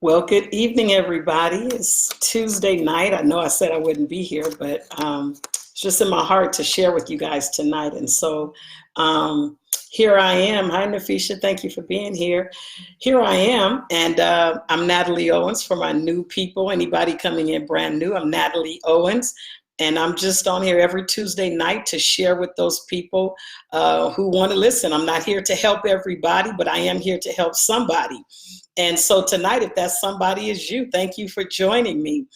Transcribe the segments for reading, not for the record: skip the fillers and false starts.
Well, good evening, everybody. It's Tuesday night. I know I said I wouldn't be here, but it's just in my heart to share with you guys tonight. And so here I am. Hi, Nafisha. Thank you for being here. Here I am, and I'm Natalie Owens. For my new people, anybody coming in brand new, I'm Natalie Owens. And I'm just on here every Tuesday night to share with those people who want to listen. I'm not here to help everybody, but I am here to help somebody. And so tonight, if that somebody is you, thank you for joining me.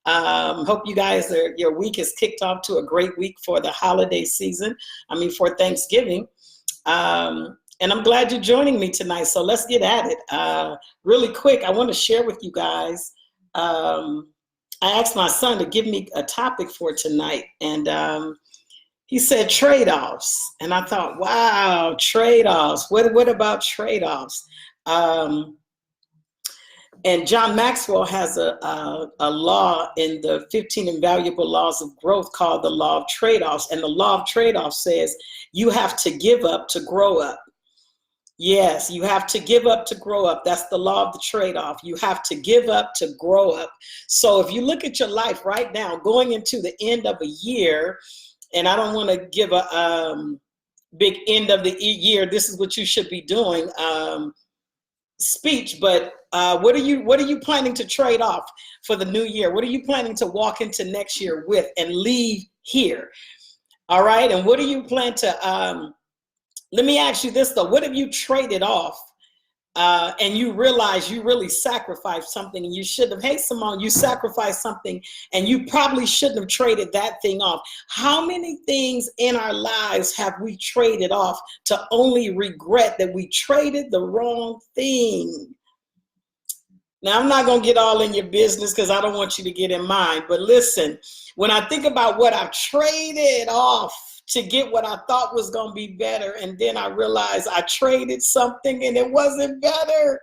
Hope you guys, your week is kicked off to a great week for the holiday season. For Thanksgiving. And I'm glad you're joining me tonight. So let's get at it. Really quick, I want to share with you guys. I asked my son to give me a topic for tonight. And he said trade-offs. And I thought, wow, trade-offs. What about trade-offs? And John Maxwell has a law in the 15 Invaluable Laws of Growth called the law of trade-offs. And the law of trade-offs says you have to give up to grow up. Yes, you have to give up to grow up. That's the law of the trade-off. You have to give up to grow up. So if you look at your life right now, going into the end of a year, and I don't want to give a big end of the year, this is what you should be doing, speech, but what are you planning to trade off for the new year? What are you planning to walk into next year with and leave here? All right, and what do you plan to let me ask you this though, what have you traded off and you realize you really sacrificed something and you shouldn't have? Hey, Simone, you sacrificed something and you probably shouldn't have traded that thing off. How many things in our lives have we traded off to only regret that we traded the wrong thing? Now, I'm not going to get all in your business because I don't want you to get in mine. But listen, when I think about what I've traded off to get what I thought was going to be better, and then I realized I traded something and it wasn't better.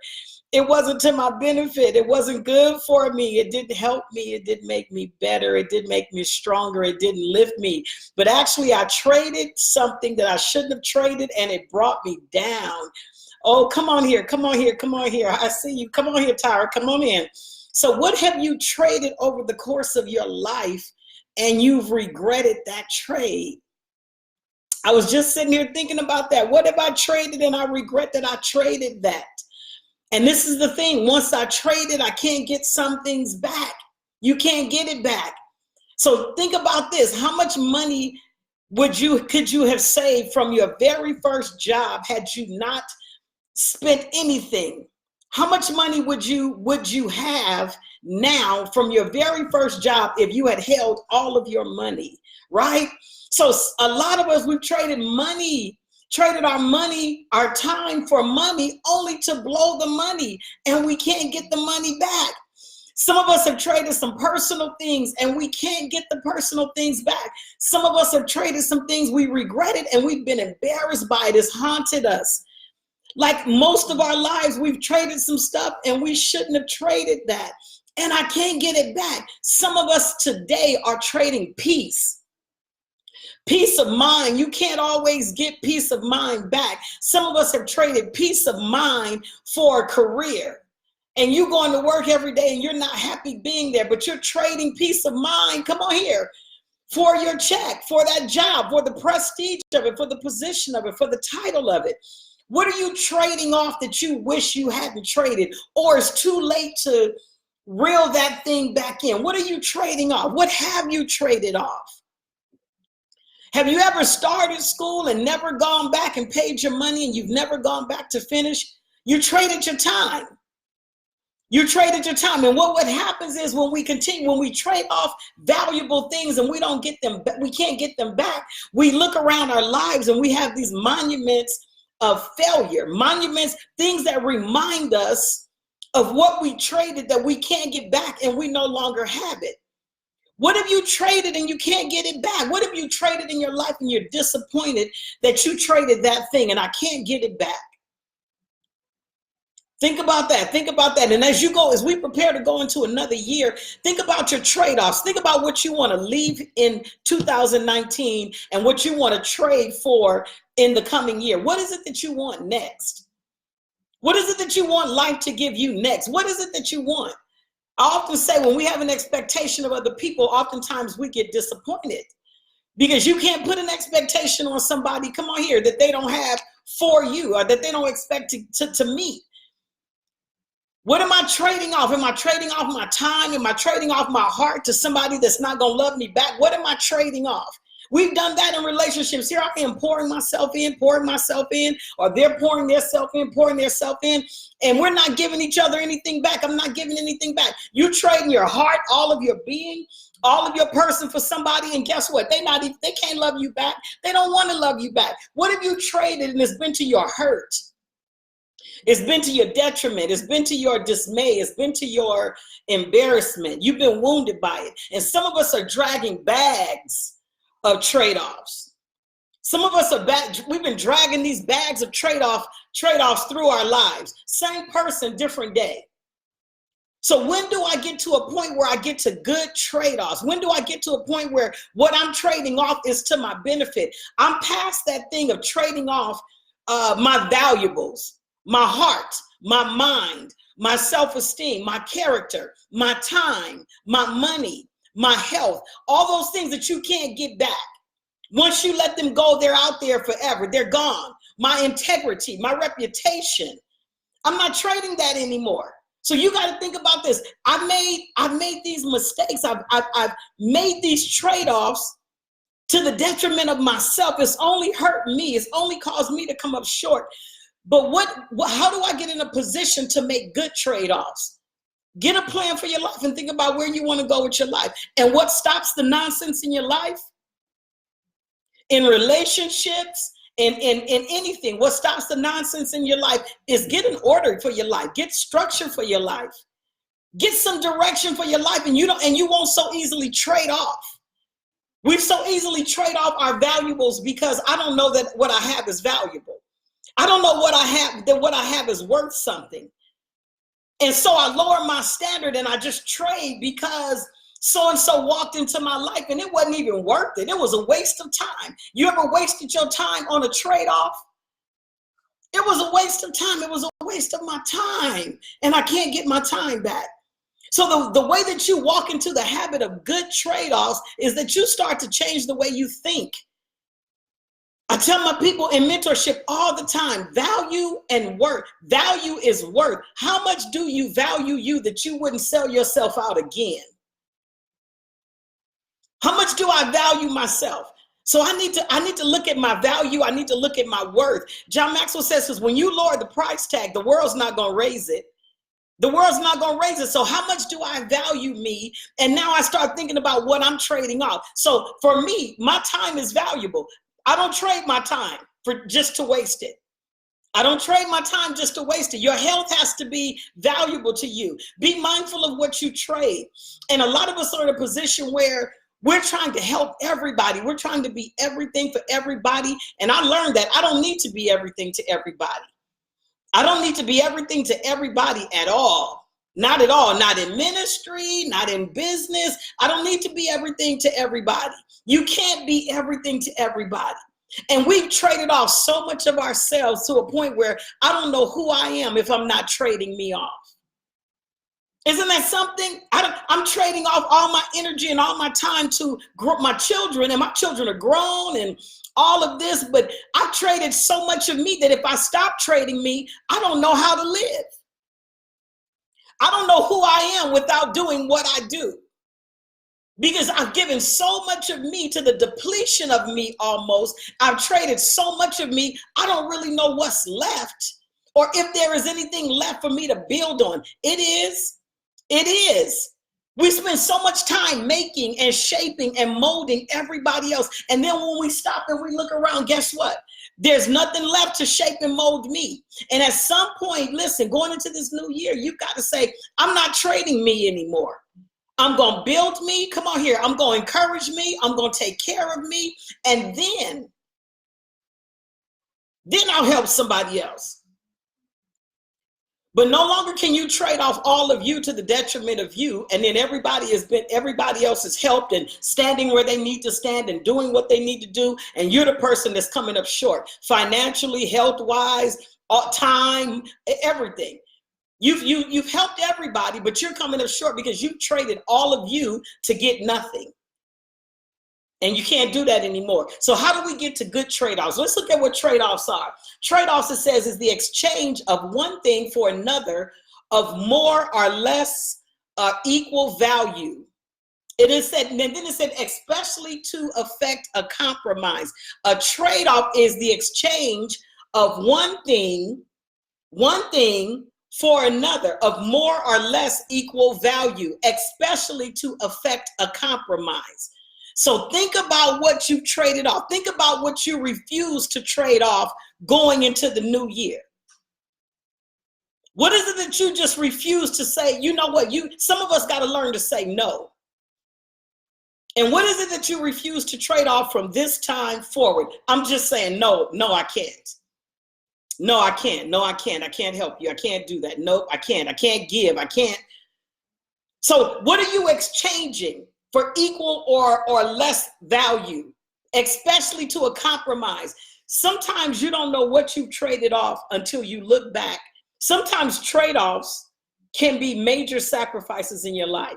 It wasn't to my benefit. It wasn't good for me. It didn't help me. It didn't make me better. It didn't make me stronger. It didn't lift me. But actually, I traded something that I shouldn't have traded, and it brought me down. Oh, come on here. Come on here. Come on here. I see you. Come on here, Tyra. Come on in. So what have you traded over the course of your life and you've regretted that trade? I was just sitting here thinking about that. What have I traded and I regret that I traded that? And this is the thing. Once I traded, I can't get some things back. You can't get it back. So think about this. How much money could you have saved from your very first job had you not spent anything? How much money would you have now from your very first job if you had held all of your money, right? So a lot of us, we've traded our money, our time for money, only to blow the money, and we can't get the money back. Some of us have traded some personal things and we can't get the personal things back. Some of us have traded some things we regretted and we've been embarrassed by it. It's haunted us. Like most of our lives, we've traded some stuff and we shouldn't have traded that. And I can't get it back. Some of us today are trading peace. Peace of mind. You can't always get peace of mind back. Some of us have traded peace of mind for a career. And you're going to work every day and you're not happy being there, but you're trading peace of mind. Come on here. For your check, for that job, for the prestige of it, for the position of it, for the title of it. What are you trading off that you wish you hadn't traded, or it's too late to reel that thing back in? What are you trading off? What have you traded off? Have you ever started school and never gone back and paid your money and you've never gone back to finish? You traded your time. You traded your time. And what happens is when we trade off valuable things and we don't get them, we can't get them back, we look around our lives and we have these monuments of failure, monuments, things that remind us of what we traded that we can't get back and we no longer have it. What have you traded and you can't get it back? What have you traded in your life and you're disappointed that you traded that thing and I can't get it back? Think about that. Think about that. And as we prepare to go into another year, think about your trade-offs. Think about what you want to leave in 2019 and what you want to trade for in the coming year. What is it that you want next? What is it that you want life to give you next? What is it that you want? I often say when we have an expectation of other people, oftentimes we get disappointed because you can't put an expectation on somebody, come on here, that they don't have for you or that they don't expect to meet. What am I trading off? Am I trading off my time? Am I trading off my heart to somebody that's not going to love me back? What am I trading off? We've done that in relationships. Here I am pouring myself in, or they're pouring themselves in, and we're not giving each other anything back. I'm not giving anything back. You're trading your heart, all of your being, all of your person for somebody, and guess what? They can't love you back. They don't want to love you back. What have you traded and it's been to your hurt? It's been to your detriment. It's been to your dismay. It's been to your embarrassment. You've been wounded by it. And some of us are dragging bags of trade-offs. Some of us we've been dragging these bags of trade-offs through our lives. Same person, different day. So when do I get to a point where I get to good trade-offs? When do I get to a point where what I'm trading off is to my benefit? I'm past that thing of trading off my valuables, my heart, my mind, my self-esteem, my character, my time, my money, my health, all those things that you can't get back. Once you let them go, they're out there forever. They're gone. My integrity, my reputation, I'm not trading that anymore. So you got to think about this. I've made these mistakes. I've made these trade-offs to the detriment of myself. It's only hurt me. It's only caused me to come up short. But how do I get in a position to make good trade-offs? Get a plan for your life and think about where you want to go with your life. And what stops the nonsense in your life? In relationships, in anything, what stops the nonsense in your life is get an order for your life. Get structure for your life. Get some direction for your life, and you won't so easily trade off. We so easily trade off our valuables because I don't know that what I have is valuable. I don't know what I have is worth something. And so I lower my standard and I just trade because so-and-so walked into my life and it wasn't even worth it. It was a waste of time. You ever wasted your time on a trade-off? It was a waste of time. It was a waste of my time and I can't get my time back. So the way that you walk into the habit of good trade-offs is that you start to change the way you think. I tell my people in mentorship all the time, value and worth. Value is worth. How much do you value you that you wouldn't sell yourself out again? How much do I value myself? So I need to look at my value. I need to look at my worth. John Maxwell says, when you lower the price tag, the world's not going to raise it. The world's not going to raise it. So how much do I value me? And now I start thinking about what I'm trading off. So for me, my time is valuable. I don't trade my time for just to waste it. I don't trade my time just to waste it. Your health has to be valuable to you. Be mindful of what you trade. And a lot of us are in a position where we're trying to help everybody. We're trying to be everything for everybody. And I learned that I don't need to be everything to everybody. I don't need to be everything to everybody at all. Not at all. Not in ministry, not in business. I don't need to be everything to everybody. You can't be everything to everybody. And we've traded off so much of ourselves to a point where I don't know who I am if I'm not trading me off. Isn't that something? I'm trading off all my energy and all my time to grow my children, and my children are grown and all of this, but I've traded so much of me that if I stop trading me, I don't know how to live. I don't know who I am without doing what I do. Because I've given so much of me to the depletion of me almost. I've traded so much of me, I don't really know what's left or if there is anything left for me to build on. It is. We spend so much time making and shaping and molding everybody else. And then when we stop and we look around, guess what? There's nothing left to shape and mold me. And at some point, listen, going into this new year, you've got to say, I'm not trading me anymore. I'm going to build me. Come on here. I'm going to encourage me. I'm going to take care of me. And then I'll help somebody else. But no longer can you trade off all of you to the detriment of you. And then everybody else is helped and standing where they need to stand and doing what they need to do. And you're the person that's coming up short financially, health-wise, time, everything. You've helped everybody, but you're coming up short because you've traded all of you to get nothing. And you can't do that anymore. So how do we get to good trade-offs? Let's look at what trade-offs are. Trade-offs, it says, is the exchange of one thing for another of more or less equal value. It is said, and then it said, especially to affect a compromise. A trade-off is the exchange of one thing for another of more or less equal value, especially to affect a compromise. So think about what you traded off. Think about what you refuse to trade off going into the new year. What is it that you just refuse to say? You know what? Some of us got to learn to say no. And what is it that you refuse to trade off from this time forward? I'm just saying, no, I can't. No, I can't. No, I can't. I can't help you. I can't do that. Nope, I can't. I can't give. I can't. So what are you exchanging for equal or less value, especially to a compromise? Sometimes you don't know what you've traded off until you look back. Sometimes trade-offs can be major sacrifices in your life.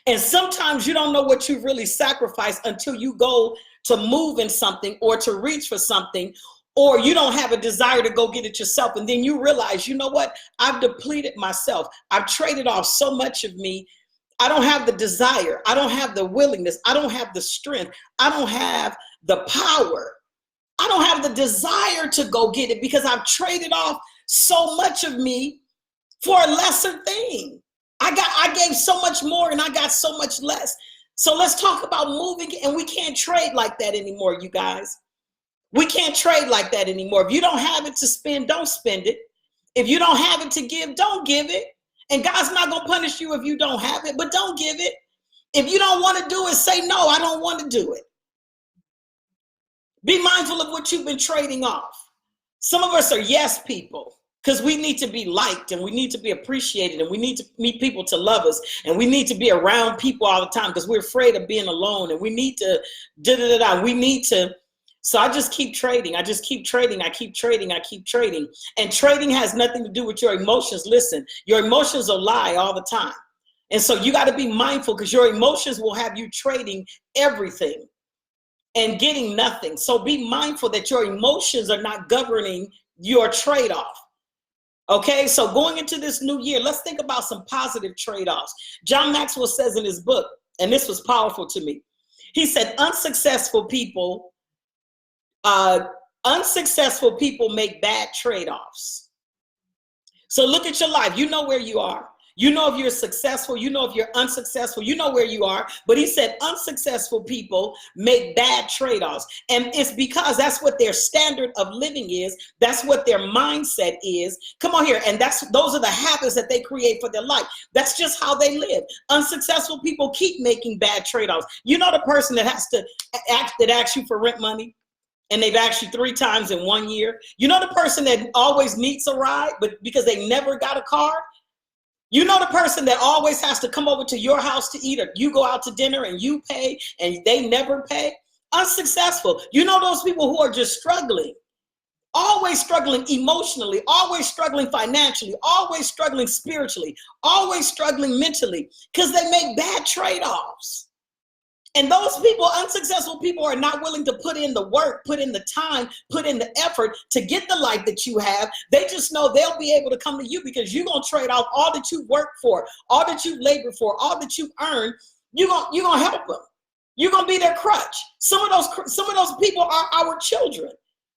And sometimes you don't know what you've really sacrificed until you go to move in something or to reach for something, or you don't have a desire to go get it yourself. And then you realize, you know what? I've depleted myself. I've traded off so much of me. I don't have the desire. I don't have the willingness. I don't have the strength. I don't have the power. I don't have the desire to go get it because I've traded off so much of me for a lesser thing. I gave so much more and I got so much less. So let's talk about moving, and we can't trade like that anymore, you guys. We can't trade like that anymore. If you don't have it to spend, don't spend it. If you don't have it to give, don't give it. And God's not going to punish you if you don't have it, but don't give it. If you don't want to do it, say, no, I don't want to do it. Be mindful of what you've been trading off. Some of us are yes people because we need to be liked and we need to be appreciated and we need to meet people to love us and we need to be around people all the time because we're afraid of being alone and we need to we need to. So I just keep trading. I just keep trading. I keep trading. I keep trading. And trading has nothing to do with your emotions. Listen, your emotions will lie all the time. And so you got to be mindful because your emotions will have you trading everything and getting nothing. So be mindful that your emotions are not governing your trade-off. Okay, so going into this new year, let's think about some positive trade-offs. John Maxwell says in his book, and this was powerful to me. He said, unsuccessful people make bad trade-offs. So look at your life. You know where you are. You know if you're successful. You know if you're unsuccessful. You know where you are. But he said unsuccessful people make bad trade-offs. And it's because that's what their standard of living is. That's what their mindset is. Come on here. And those are the habits that they create for their life. That's just how they live. Unsuccessful people keep making bad trade-offs. You know the person that asks you for rent money? And they've asked you 3 times in 1 year. You know the person that always needs a ride, but because they never got a car? You know the person that always has to come over to your house to eat, or you go out to dinner and you pay and they never pay? Unsuccessful. You know those people who are just struggling, always struggling emotionally, always struggling financially, always struggling spiritually, always struggling mentally because they make bad trade-offs. And those people, unsuccessful people, are not willing to put in the work, put in the time, put in the effort to get the life that you have. They just know they'll be able to come to you because you're going to trade off all that you work for, all that you labor for, all that you earn. You're going to help them. You're going to be their crutch. Some of those people are our children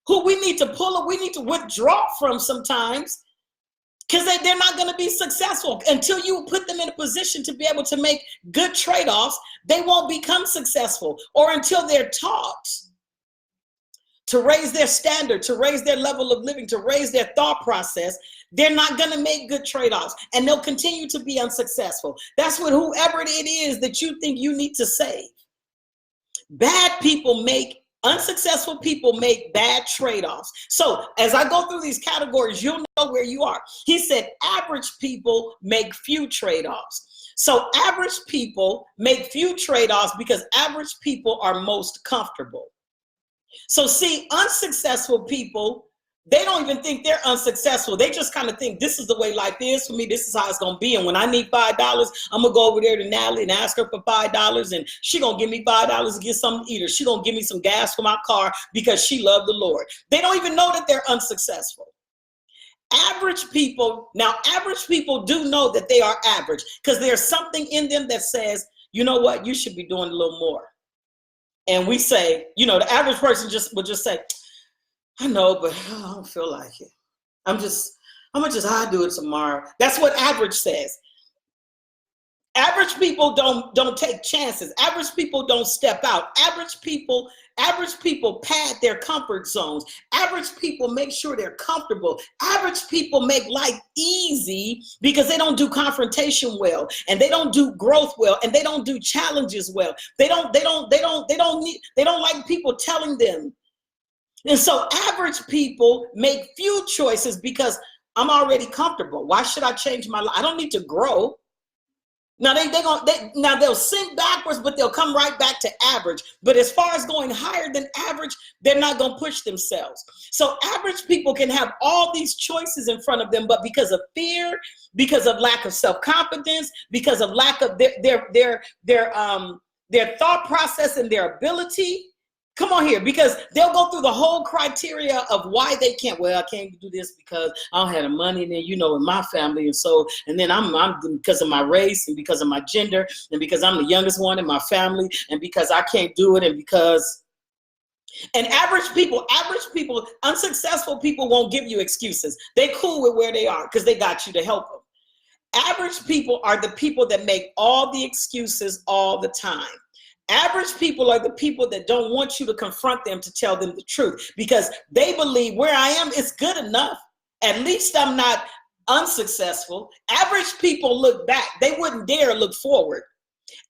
who we need to we need to withdraw from sometimes. Because they're not going to be successful until you put them in a position to be able to make good trade-offs. They won't become successful, or until they're taught to raise their standard, to raise their level of living, to raise their thought process. They're not going to make good trade-offs, and they'll continue to be unsuccessful. That's what whoever it is that you think you need to save. Unsuccessful people make bad trade-offs. So as I go through these categories, you'll know where you are. He said average people make few trade-offs. So average people make few trade-offs because average people are most comfortable. So see, unsuccessful people They don't even think they're unsuccessful. They just kind of think this is the way life is for me. This is how it's going to be. And when I need $5, I'm going to go over there to Natalie and ask her for $5. And she going to give me $5 to get something to eat. Or she going to give me some gas for my car because she loved the Lord. They don't even know that they're unsuccessful. Average people do know that they are average because there's something in them that says, you know what, you should be doing a little more. And we say, you know, the average person will just say, I know, but I don't feel like it. I'll do it tomorrow. That's what average says. Average people don't take chances. Average people don't step out. Average people pad their comfort zones. Average people make sure they're comfortable. Average people make life easy because they don't do confrontation well, and they don't do growth well, and they don't do challenges well. They don't like people telling them. And so average people make few choices because I'm already comfortable. Why should I change my life? I don't need to grow. Now they'll sink backwards, but they'll come right back to average. But as far as going higher than average, they're not going to push themselves. So average people can have all these choices in front of them, but because of fear, because of lack of self-confidence, because of lack of their thought process and their ability. Come on here, because they'll go through the whole criteria of why they can't. Well, I can't do this because I don't have the money, and then, you know, in my family, and then I'm because of my race, and because of my gender, and because I'm the youngest one in my family, and because I can't do it, and average people, unsuccessful people won't give you excuses. They cool with where they are because they got you to help them. Average people are the people that make all the excuses all the time. Average people are the people that don't want you to confront them to tell them the truth because they believe where I am is good enough. At least I'm not unsuccessful. Average people look back. They wouldn't dare look forward.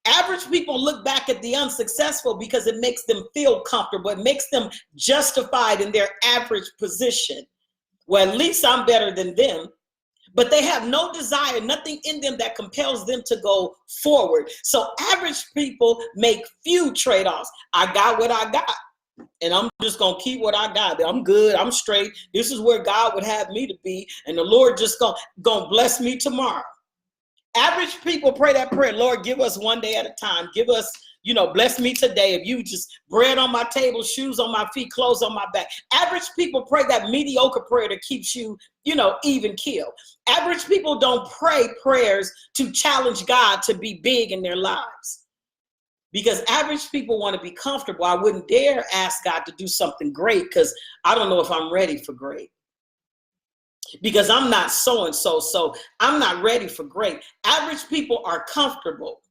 Average people look back at the unsuccessful because it makes them feel comfortable. It makes them justified in their average position. Well, at least I'm better than them. But they have no desire, nothing in them that compels them to go forward. So average people make few trade-offs. I got what I got, and I'm just going to keep what I got. I'm good. I'm straight. This is where God would have me to be, and the Lord just going to bless me tomorrow. Average people pray that prayer, Lord, give us one day at a time. Give us, you know, bless me today. If you just bread on my table, shoes on my feet, clothes on my back. Average people pray that mediocre prayer that keeps you, you know, even keel. Average people don't pray prayers to challenge God to be big in their lives. Because average people want to be comfortable. I wouldn't dare ask God to do something great because I don't know if I'm ready for great. Because I'm not so-and-so, so I'm not ready for great. Average people are comfortable.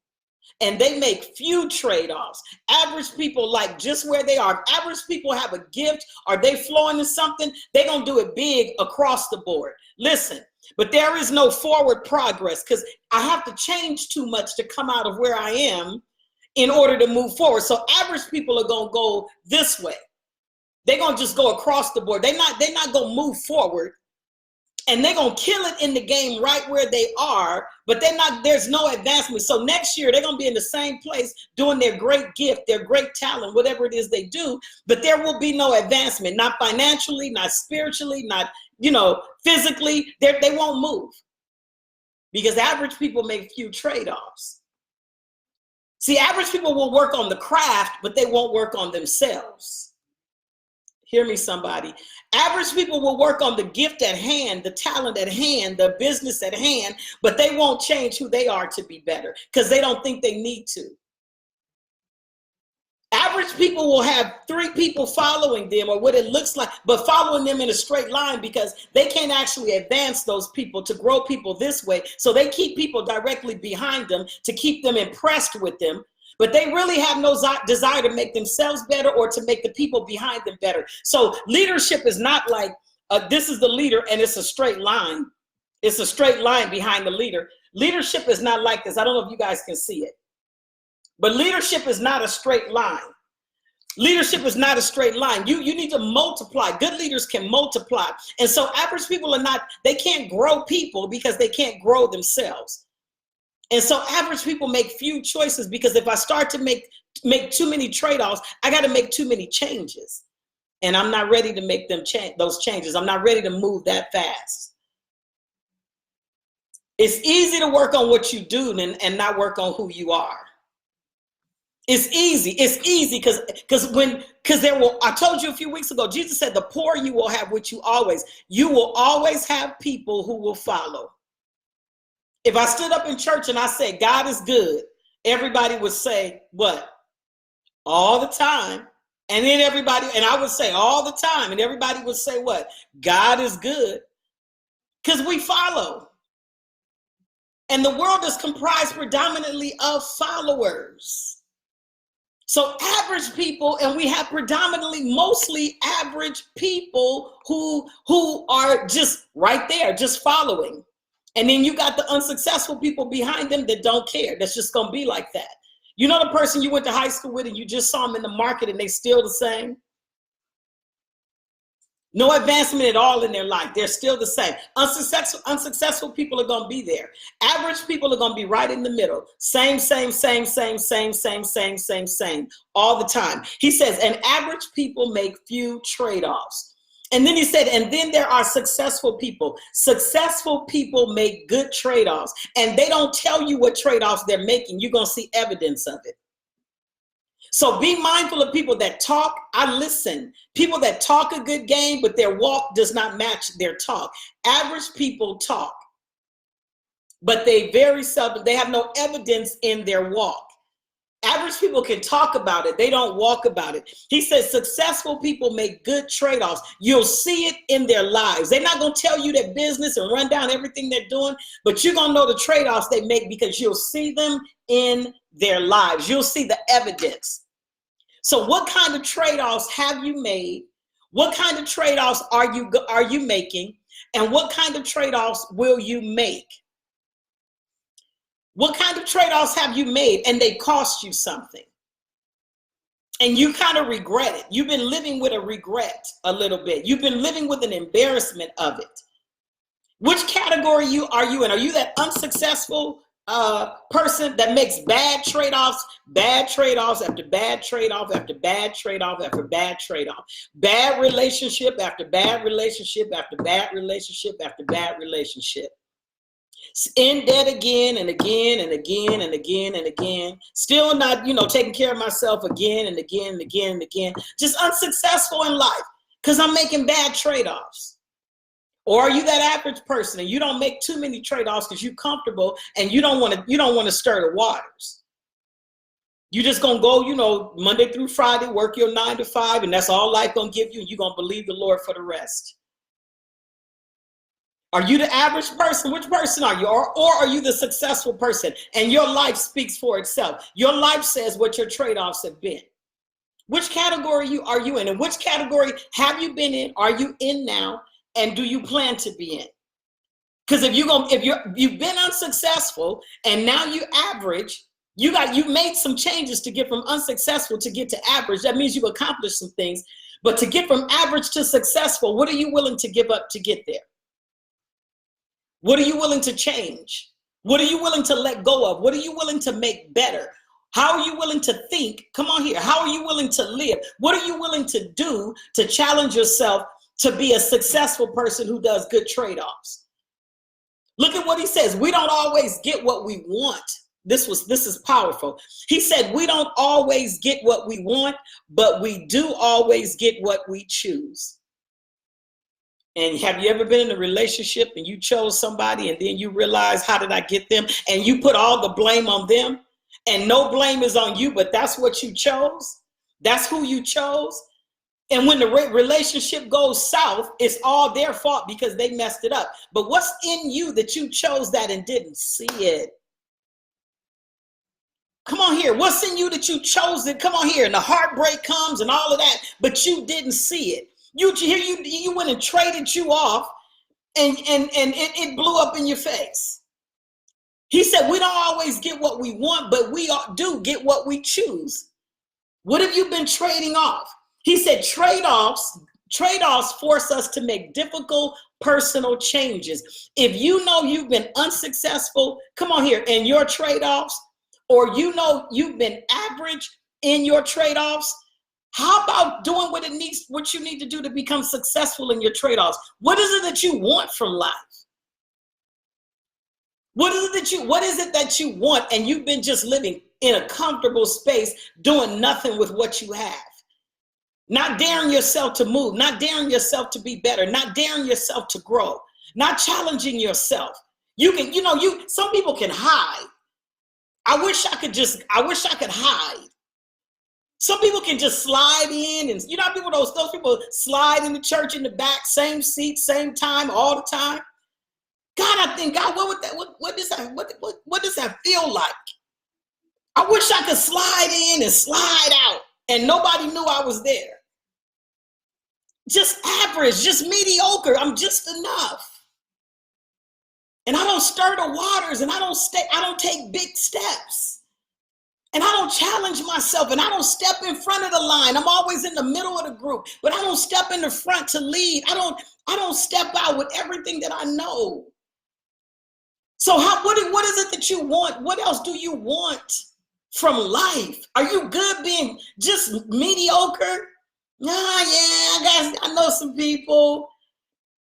And they make few trade-offs. Average people like just where they are. If average people have a gift or they flowing in something, they're going to do it big across the board. Listen, but there is no forward progress because I have to change too much to come out of where I am in order to move forward. So average people are going to go this way. They're going to just go across the board. They're not going to move forward. And they're going to kill it in the game right where they are, but there's no advancement. So next year, they're going to be in the same place doing their great gift, their great talent, whatever it is they do, but there will be no advancement, not financially, not spiritually, not, you know, physically. They won't move because average people make few trade-offs. See, average people will work on the craft, but they won't work on themselves. Hear me, somebody. Average people will work on the gift at hand, the talent at hand, the business at hand, but they won't change who they are to be better because they don't think they need to. Average people will have 3 people following them or what it looks like, but following them in a straight line because they can't actually advance those people to grow people this way. So they keep people directly behind them to keep them impressed with them. But they really have no desire to make themselves better or to make the people behind them better. So leadership is not like this is the leader and it's a straight line. It's a straight line behind the leader. Leadership is not like this. I don't know if you guys can see it. But leadership is not a straight line. Leadership is not a straight line. You need to multiply. Good leaders can multiply. And so average people they can't grow people because they can't grow themselves. And so average people make few choices because if I start to make too many trade-offs, I got to make too many changes. And I'm not ready to make those changes. I'm not ready to move that fast. It's easy to work on what you do and not work on who you are. It's easy. It's easy because I told you a few weeks ago, Jesus said, the poor you will have with you will always have people who will follow. If I stood up in church and I said, God is good, everybody would say, what? All the time. And then I would say all the time, and everybody would say what? God is good. Because we follow. And the world is comprised predominantly of followers. So average people, and we have mostly average people who are just right there, just following. And then you got the unsuccessful people behind them that don't care. That's just going to be like that. You know the person you went to high school with and you just saw them in the market and they still the same? No advancement at all in their life. They're still the same. Unsuccessful people are going to be there. Average people are going to be right in the middle. Same, all the time. He says, and average people make few trade-offs. And then he said, and then there are successful people. Successful people make good trade-offs. And they don't tell you what trade-offs they're making. You're going to see evidence of it. So be mindful of people that talk. I listen. People that talk a good game, but their walk does not match their talk. Average people talk, but they very seldom, they have no evidence in their walk. Average people can talk about it. They don't walk about it. He says successful people make good trade-offs. You'll see it in their lives. They're not going to tell you their business and run down everything they're doing, but you're going to know the trade-offs they make because you'll see them in their lives. You'll see the evidence. So what kind of trade-offs have you made? What kind of trade-offs are you making? And what kind of trade-offs will you make? What kind of trade-offs have you made and they cost you something? And you kind of regret it. You've been living with a regret a little bit. You've been living with an embarrassment of it. Which category are you in? Are you that unsuccessful person that makes bad trade-offs after bad trade-off after bad trade-off after bad trade-off, bad relationship after bad relationship after bad relationship after bad relationship, in debt again and again and again and again and again, still not, taking care of myself again and again and again and again, just unsuccessful in life because I'm making bad trade-offs. Or are you that average person and you don't make too many trade-offs because you're comfortable and you don't want to stir the waters? You're just going to go, Monday through Friday, work your 9 to 5, and that's all life going to give you, and you're going to believe the Lord for the rest. Are you the average person? Which person are you? Or are you the successful person? And your life speaks for itself. Your life says what your trade-offs have been. Which category are you in? And which category have you been in? Are you in now? And do you plan to be in? Because if you've been unsuccessful and now you average, you made some changes to get from unsuccessful to get to average. That means you've accomplished some things. But to get from average to successful, what are you willing to give up to get there? What are you willing to change? What are you willing to let go of? What are you willing to make better? How are you willing to think? Come on here. How are you willing to live? What are you willing to do to challenge yourself to be a successful person who does good trade-offs? Look at what he says. We don't always get what we want. This is powerful. He said, we don't always get what we want, but we do always get what we choose. And have you ever been in a relationship and you chose somebody and then you realize, how did I get them? And you put all the blame on them and no blame is on you, but that's what you chose. That's who you chose. And when the relationship goes south, it's all their fault because they messed it up. But what's in you that you chose that and didn't see it? Come on here. What's in you that you chose it? Come on here. And the heartbreak comes and all of that, but you didn't see it. You went and traded you off and it blew up in your face. He said, we don't always get what we want, but we do get what we choose. What have you been trading off? He said trade-offs force us to make difficult personal changes. If you know you've been unsuccessful, come on here, in your trade-offs, or you know you've been average in your trade-offs, How about doing what you need to do to become successful in your trade-offs? What is it that you want from life? What is it that you want, and you've been just living in a comfortable space, doing nothing with what you have? Not daring yourself to move, not daring yourself to be better, not daring yourself to grow, not challenging yourself. Some people can hide. I wish I could hide. Some people can just slide in, and those people slide in the church in the back, same seat, same time, all the time. God, I think, God, what does that feel like? I wish I could slide in and slide out and nobody knew I was there. Just average, just mediocre. I'm just enough. And I don't stir the waters, and I don't take big steps. And I don't challenge myself, and I don't step in front of the line. I'm always in the middle of the group, but I don't step in the front to lead. I don't step out with everything that I know. So what is it that you want? What else do you want from life? Are you good being just mediocre? I know some people,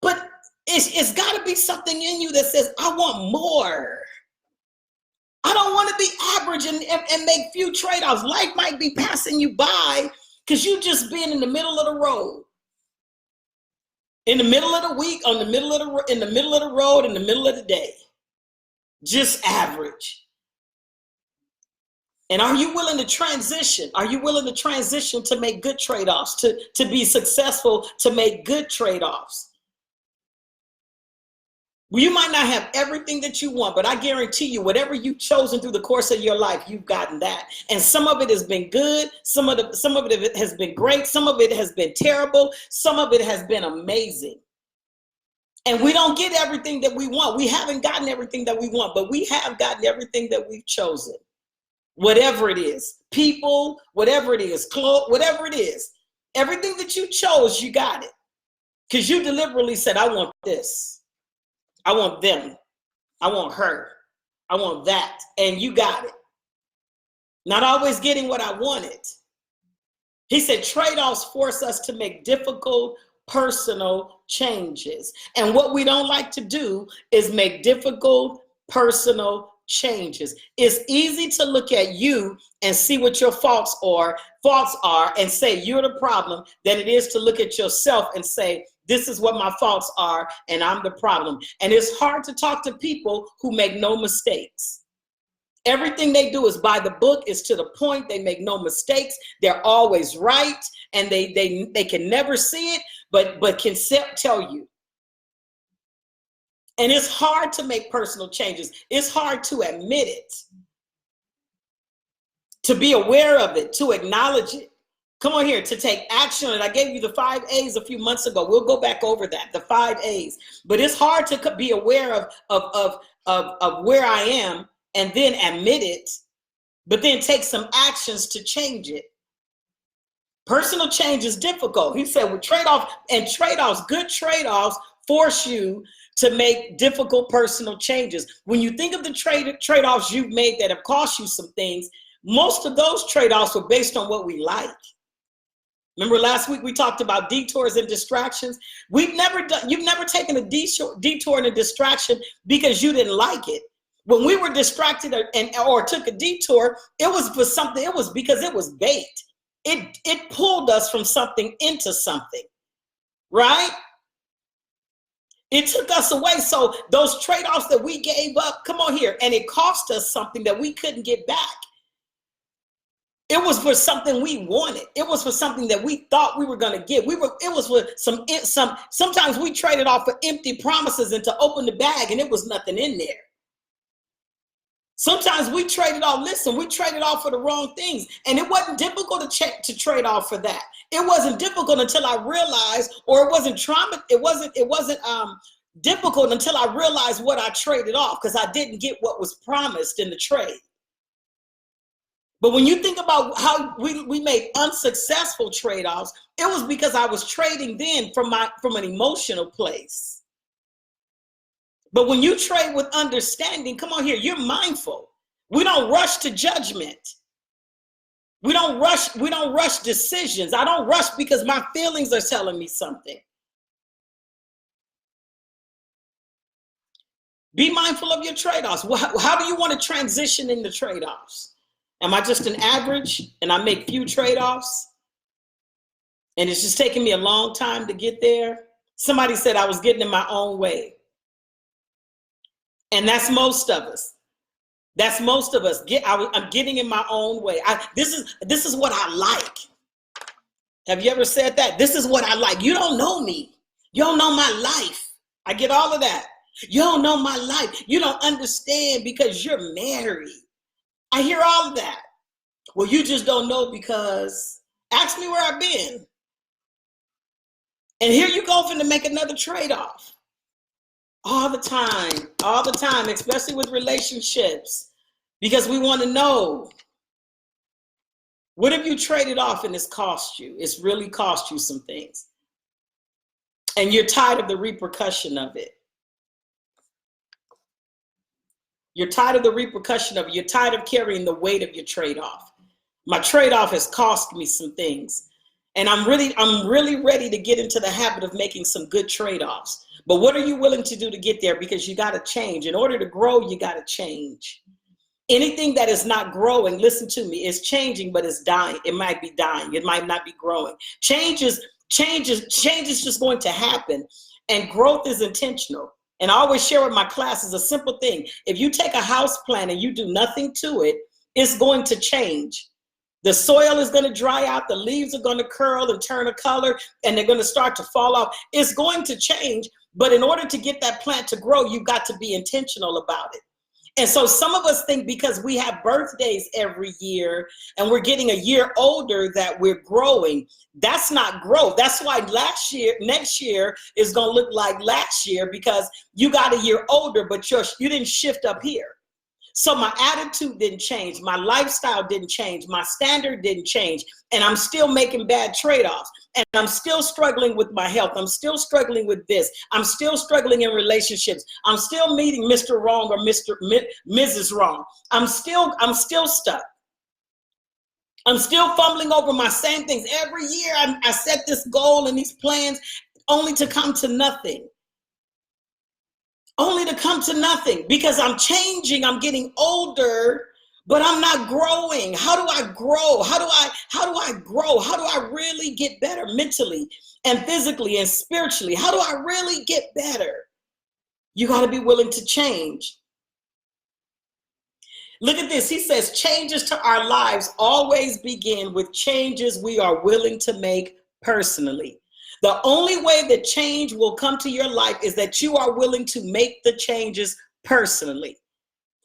but it's got to be something in you that says, I want more. I don't want to be average and make few trade-offs. Life might be passing you by because you just been in the middle of the road, in the middle of the week, in the middle of the road, in the middle of the day, just average. And are you willing to transition? Are you willing to transition to make good trade-offs, to be successful, to make good trade-offs? Well, you might not have everything that you want, but I guarantee you, whatever you've chosen through the course of your life, you've gotten that. And some of it has been good. Some of it has been great. Some of it has been terrible. Some of it has been amazing. And we don't get everything that we want. We haven't gotten everything that we want, but we have gotten everything that we've chosen. Whatever it is, people, whatever it is, clothes, whatever it is, everything that you chose, you got it. Because you deliberately said, I want this. I want them. I want her. I want that. And you got it. Not always getting what I wanted. He said trade-offs force us to make difficult personal changes. And what we don't like to do is make difficult personal changes. It's easy to look at you and see what your faults are and say you're the problem than it is to look at yourself and say, this is what my faults are and I'm the problem. And it's hard to talk to people who make no mistakes. Everything they do is by the book, is to the point. They make no mistakes. They're always right, and they can never see it, but can tell you. And it's hard to make personal changes. It's hard to admit it, to be aware of it, to acknowledge it. Come on here, to take action. And I gave you the 5 A's a few months ago. We'll go back over that, the 5 A's. But it's hard to be aware of where I am and then admit it, but then take some actions to change it. Personal change is difficult. He said with trade-offs, good trade-offs force you to make difficult personal changes. When you think of the trade-offs you've made that have cost you some things, most of those trade-offs were based on what we like. Remember last week we talked about detours and distractions? You've never taken a detour and a distraction because you didn't like it. When we were distracted or took a detour, it was for something. It was because it was bait. It pulled us from something into something, right? It took us away. So those trade-offs that we gave up, come on here, and it cost us something that we couldn't get back. It was for something we wanted. It was for something that we thought we were going to get. It was for sometimes we traded off for empty promises and to open the bag and it was nothing in there. Sometimes we traded off for the wrong things. And it wasn't difficult to trade off for that. It wasn't difficult until I realized, or it wasn't difficult until I realized what I traded off, because I didn't get what was promised in the trade. But when you think about how we made unsuccessful trade-offs, it was because I was trading then from an emotional place. But when you trade with understanding, come on here, you're mindful. We don't rush to judgment. We don't rush decisions. I don't rush because my feelings are telling me something. Be mindful of your trade-offs. How do you want to transition in the trade-offs? Am I just an average and I make few trade-offs and it's just taking me a long time to get there? Somebody said I was getting in my own way. And that's most of us. That's most of us. I'm getting in my own way. This is what I like. Have you ever said that? This is what I like. You don't know me. You don't know my life. I get all of that. You don't know my life. You don't understand because you're married. I hear all of that. Well, you just don't know because ask me where I've been. And here you go finna make another trade-off. All the time, especially with relationships, because we want to know, what have you traded off and it's cost you? It's really cost you some things. And you're tired of the repercussion of it. You're tired of the repercussion of it. You're tired of carrying the weight of your trade-off. My trade-off has cost me some things. And I'm really ready to get into the habit of making some good trade-offs. But what are you willing to do to get there? Because you got to change. In order to grow, you got to change. Anything that is not growing, listen to me, is changing, but it's dying. It might be dying. It might not be growing. Change is just going to happen. And growth is intentional. And I always share with my classes a simple thing. If you take a house plan and you do nothing to it, it's going to change. The soil is going to dry out. The leaves are going to curl and turn a color, and they're going to start to fall off. It's going to change. But in order to get that plant to grow, you've got to be intentional about it. And so some of us think because we have birthdays every year and we're getting a year older that we're growing. That's not growth. That's why next year is going to look like last year, because you got a year older, but you didn't shift up here. So my attitude didn't change. My lifestyle didn't change. My standard didn't change. And I'm still making bad trade-offs. And I'm still struggling with my health. I'm still struggling with this. I'm still struggling in relationships. I'm still meeting Mr. Wrong or Mrs. Wrong. I'm still stuck. I'm still fumbling over my same things. Every year I set this goal and these plans only to come to nothing. Only to come to nothing, because I'm changing, I'm getting older, but I'm not growing. How do I grow? How do I grow? How do I really get better mentally and physically and spiritually? How do I really get better? You got to be willing to change. Look at this. He says changes to our lives always begin with changes we are willing to make personally. The only way that change will come to your life is that you are willing to make the changes personally.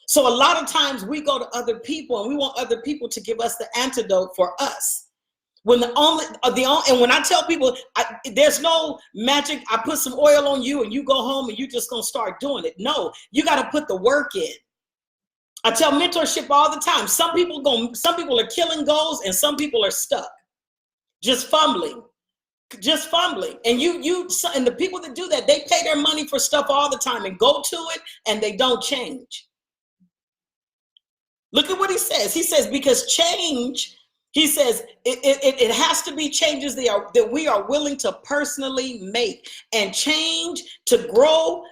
So a lot of times we go to other people and we want other people to give us the antidote for us. And when I tell people there's no magic, I put some oil on you and you go home and you just gonna start doing it. No, you got to put the work in. I tell mentorship all the time. Some people are killing goals and some people are stuck, just fumbling. And and the people that do that, they pay their money for stuff all the time and go to it and they don't change. Look at what he says. He says, because change, he says, it has to be changes that we are willing to personally make. And change to grow,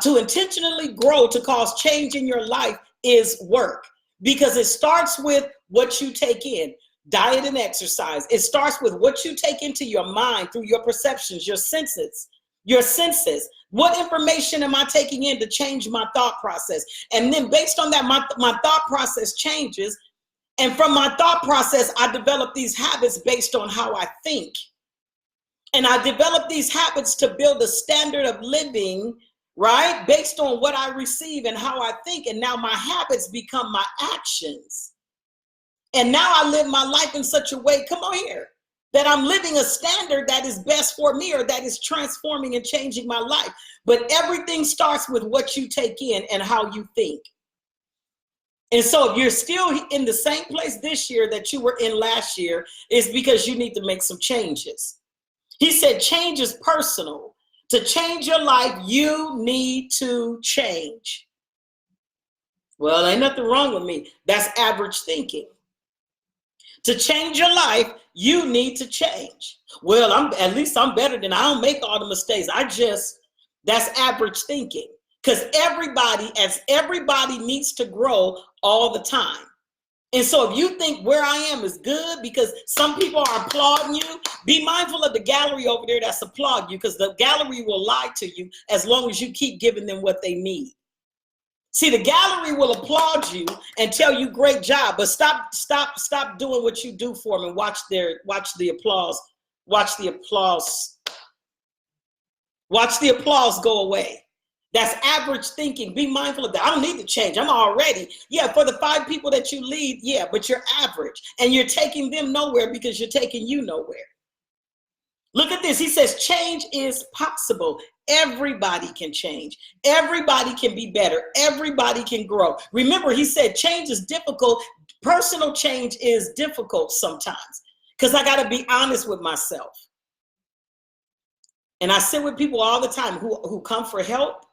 to intentionally grow, to cause change in your life is work. Because it starts with what you take in. Diet and exercise. It starts with what you take into your mind through your perceptions, your senses. What information am I taking in to change my thought process? And then based on that, my thought process changes. And from my thought process, I develop these habits based on how I think. And I develop these habits to build a standard of living, right? Based on what I receive and how I think. And now my habits become my actions. And now I live my life in such a way, come on here, that I'm living a standard that is best for me, or that is transforming and changing my life. But everything starts with what you take in and how you think. And so if you're still in the same place this year that you were in last year, it's because you need to make some changes. He said change is personal. To change your life, you need to change. Well, ain't nothing wrong with me. That's average thinking. To change your life, you need to change. Well, at least I'm better than I don't make all the mistakes. That's average thinking. Because everybody needs to grow all the time. And so if you think where I am is good because some people are applauding you, be mindful of the gallery over there that's applauding you, because the gallery will lie to you as long as you keep giving them what they need. See, the gallery will applaud you and tell you great job, but stop doing what you do for them and watch the applause go away. That's average thinking. Be mindful of that. I don't need to change. I'm already. Yeah, for the 5 people that you lead, yeah, but you're average and you're taking them nowhere because you're taking you nowhere. Look at this. He says change is possible. Everybody can change. Everybody can be better. Everybody can grow. Remember, he said change is difficult. Personal change is difficult sometimes because I got to be honest with myself. And I sit with people all the time who come for help.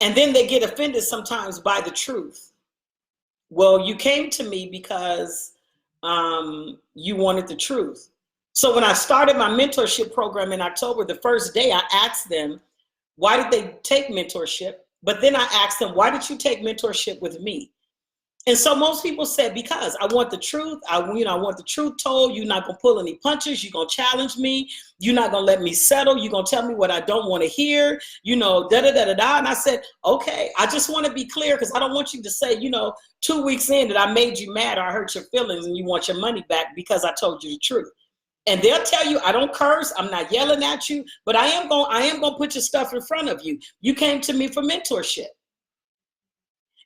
And then they get offended sometimes by the truth. Well, you came to me because you wanted the truth. So when I started my mentorship program in October, the first day I asked them, why did they take mentorship? But then I asked them, why did you take mentorship with me? And so most people said, because I want the truth. I want the truth told. You're not going to pull any punches. You're going to challenge me. You're not going to let me settle. You're going to tell me what I don't want to hear, And I said, okay, I just want to be clear because I don't want you to say, 2 weeks in that I made you mad or I hurt your feelings and you want your money back because I told you the truth. And they'll tell you, I don't curse. I'm not yelling at you, but I am going to put your stuff in front of you. You came to me for mentorship.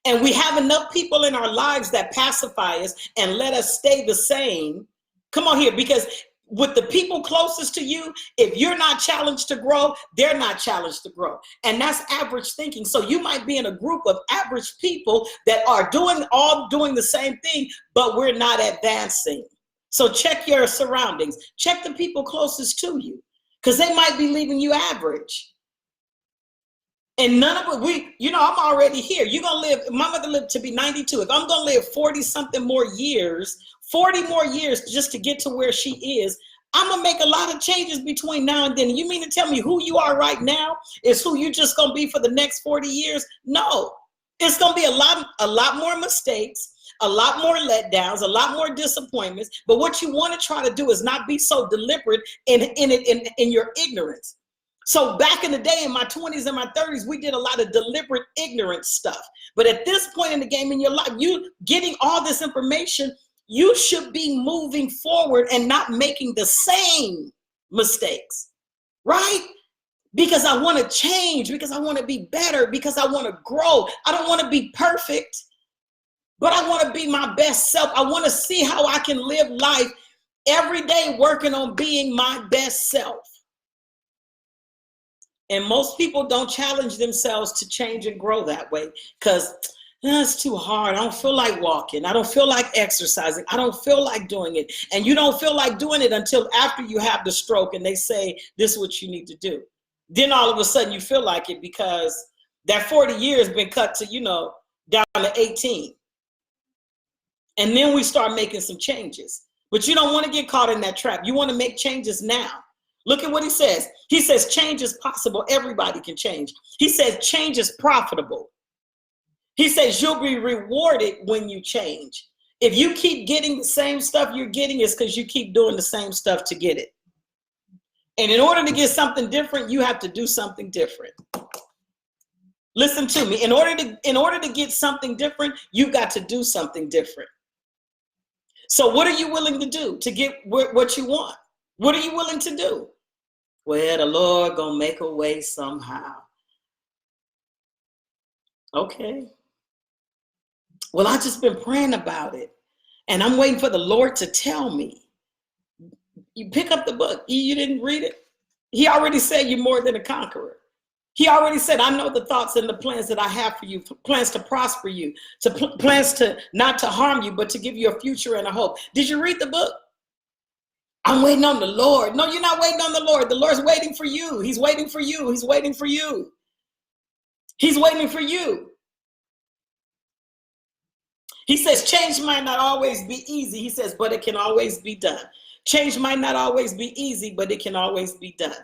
And we have enough people in our lives that pacify us and let us stay the same. Come on here, because with the people closest to you, if you're not challenged to grow, they're not challenged to grow. And that's average thinking. So you might be in a group of average people that are doing the same thing, but we're not advancing. So check your surroundings. Check the people closest to you, because they might be leaving you average. And none of it, I'm already here. You're going to live, my mother lived to be 92. If I'm going to live 40 more years just to get to where she is, I'm going to make a lot of changes between now and then. You mean to tell me who you are right now is who you're just going to be for the next 40 years? No, it's going to be a lot more mistakes, a lot more letdowns, a lot more disappointments. But what you want to try to do is not be so deliberate in your ignorance. So back in the day, in my 20s and my 30s, we did a lot of deliberate ignorant stuff. But at this point in the game in your life, you getting all this information, you should be moving forward and not making the same mistakes, right? Because I want to change, because I want to be better, because I want to grow. I don't want to be perfect, but I want to be my best self. I want to see how I can live life every day working on being my best self. And most people don't challenge themselves to change and grow that way because it's too hard. I don't feel like walking. I don't feel like exercising. I don't feel like doing it. And you don't feel like doing it until after you have the stroke and they say, this is what you need to do. Then all of a sudden you feel like it because that 40 years has been cut to, down to 18. And then we start making some changes. But you don't want to get caught in that trap. You want to make changes now. Look at what he says. He says change is possible. Everybody can change. He says change is profitable. He says you'll be rewarded when you change. If you keep getting the same stuff you're getting, it's because you keep doing the same stuff to get it. And in order to get something different, you have to do something different. Listen to me. In order to get something different, you got to do something different. So what are you willing to do to get what you want? What are you willing to do? Well, the Lord gonna make a way somehow. Okay. Well, I just been praying about it and I'm waiting for the Lord to tell me. You pick up the book. You didn't read it. He already said you're more than a conqueror. He already said, I know the thoughts and the plans that I have for you, plans to prosper you, plans to not to harm you, but to give you a future and a hope. Did you read the book? I'm waiting on the Lord. No, you're not waiting on the Lord. The Lord's waiting for you. He's waiting for you. He's waiting for you. He's waiting for you. He says, change might not always be easy. He says, but it can always be done. Change might not always be easy, but it can always be done.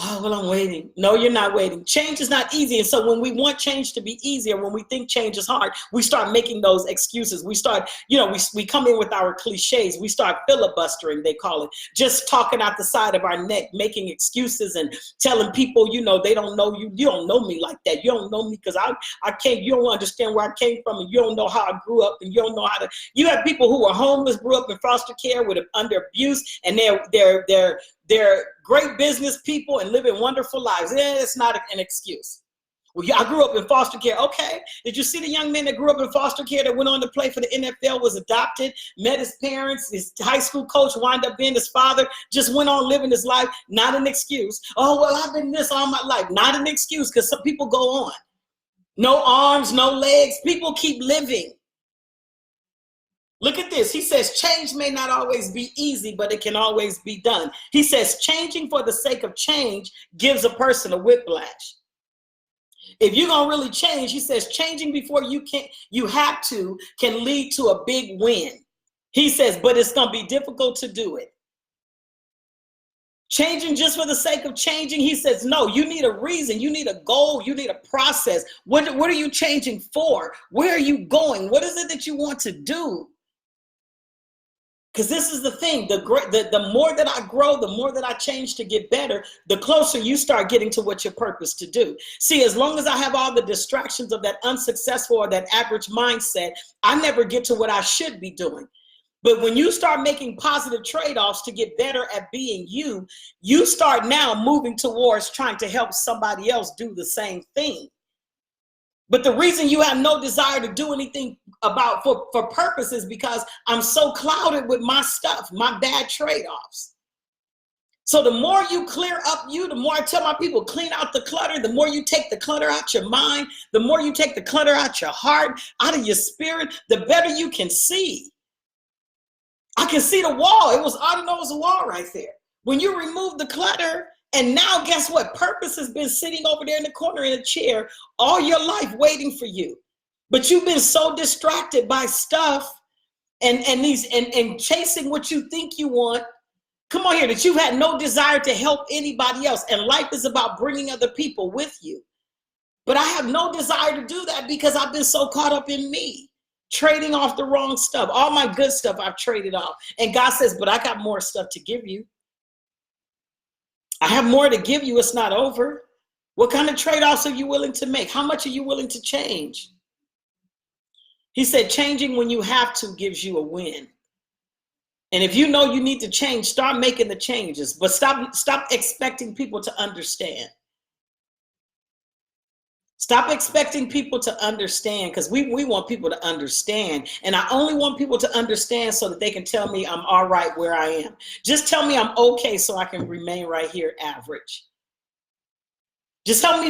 Oh, well, I'm waiting. No, you're not waiting. Change is not easy. And so when we want change to be easier, when we think change is hard, we start making those excuses. We start, we come in with our cliches. We start filibustering, they call it, just talking out the side of our neck, making excuses and telling people, they don't know you. You don't know me like that. You don't know me because I can't, you don't understand where I came from, and you don't know how I grew up, and you don't know how to, you have people who are homeless, grew up in foster care under abuse, and they're great business people and living wonderful lives. It's not an excuse. Well, I grew up in foster care. Okay. Did you see the young man that grew up in foster care that went on to play for the NFL, was adopted, met his parents, his high school coach wound up being his father, just went on living his life? Not an excuse. Oh, well, I've been this all my life. Not an excuse, because some people go on. No arms, no legs. People keep living. Look at this. He says, change may not always be easy, but it can always be done. He says, changing for the sake of change gives a person a whiplash. If you're going to really change, he says, changing before you have to can lead to a big win. He says, but it's going to be difficult to do it. Changing just for the sake of changing, he says, no, you need a reason, you need a goal, you need a process. What are you changing for? Where are you going? What is it that you want to do? Because this is the thing, the more that I grow, the more that I change to get better, the closer you start getting to what you're purposed to do. See, as long as I have all the distractions of that unsuccessful or that average mindset, I never get to what I should be doing. But when you start making positive trade-offs to get better at being you, you start now moving towards trying to help somebody else do the same thing. But the reason you have no desire to do anything for purpose is because I'm so clouded with my stuff, my bad trade-offs. So the more you clear up the more I tell my people, clean out the clutter, the more you take the clutter out your mind, the more you take the clutter out your heart, out of your spirit, the better you can see. I can see the wall. I didn't know it was a wall right there. When you remove the clutter, and now guess what? Purpose has been sitting over there in the corner in a chair all your life waiting for you. But you've been so distracted by stuff and chasing what you think you want. Come on here, that you've had no desire to help anybody else. And life is about bringing other people with you. But I have no desire to do that because I've been so caught up in me, trading off the wrong stuff. All my good stuff I've traded off. And God says, but I got more stuff to give you. I have more to give you. It's not over. What kind of trade-offs are you willing to make? How much are you willing to change? He said, changing when you have to gives you a win. And if you know you need to change, start making the changes, but stop expecting people to understand. Stop expecting people to understand, because we want people to understand. And I only want people to understand so that they can tell me I'm all right where I am. Just tell me I'm okay so I can remain right here average. Just tell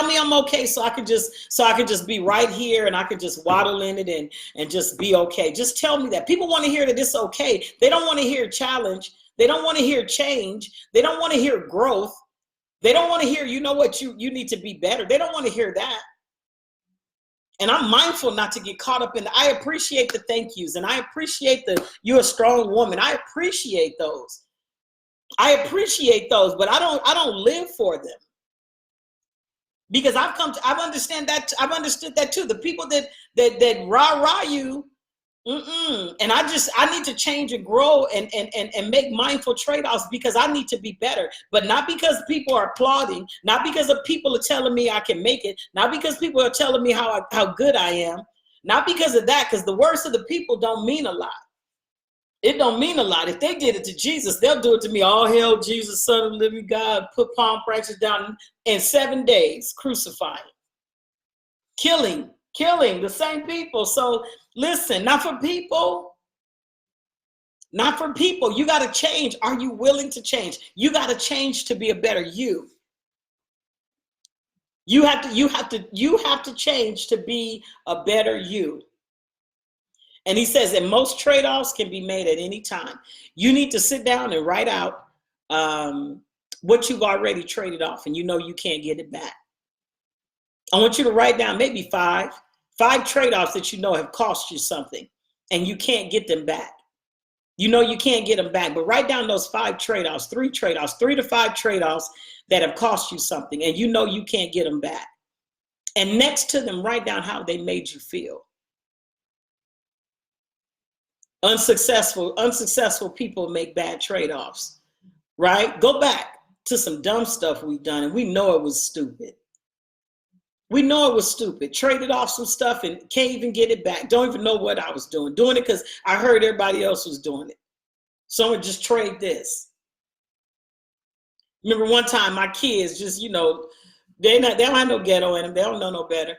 me I'm okay so I can just be right here and I can just waddle in it and just be okay. Just tell me that. People want to hear that it's okay. They don't want to hear challenge. They don't want to hear change. They don't want to hear growth. They don't want to hear, you know what, you need to be better. They don't want to hear that. And I'm mindful not to get caught up in I appreciate the thank yous, and I appreciate you're a strong woman. I appreciate those. But I don't live for them. Because I've understood that too. The people that rah you, and I need to change and grow and make mindful trade-offs because I need to be better, but not because people are applauding, not because of people are telling me I can make it, not because people are telling me how good I am, not because of that, because the words of the people don't mean a lot. It don't mean a lot. If they did it to Jesus, they'll do it to me. All hail Jesus, Son of the living God, put palm branches down in 7 days, crucifying, killing the same people. So listen, not for people. You got to change. Are you willing to change? You got to change to be a better you. You have to change to be a better you. And he says that most trade-offs can be made at any time. You need to sit down and write out what you've already traded off and you know you can't get it back. I want you to write down maybe 5, 5 trade-offs that you know have cost you something and you can't get them back. You know you can't get them back, but write down those 5 trade-offs, 3 trade-offs, 3 to 5 trade-offs that have cost you something and you know you can't get them back. And next to them, write down how they made you feel. Unsuccessful people make bad trade-offs, right? Go back to some dumb stuff we've done and we know it was stupid. We know it was stupid. Traded off some stuff and can't even get it back. Don't even know what I was doing. Doing it because I heard everybody else was doing it. So I'm gonna just trade this. Remember one time my kids just, you know, they don't have no ghetto in them. They don't know no better.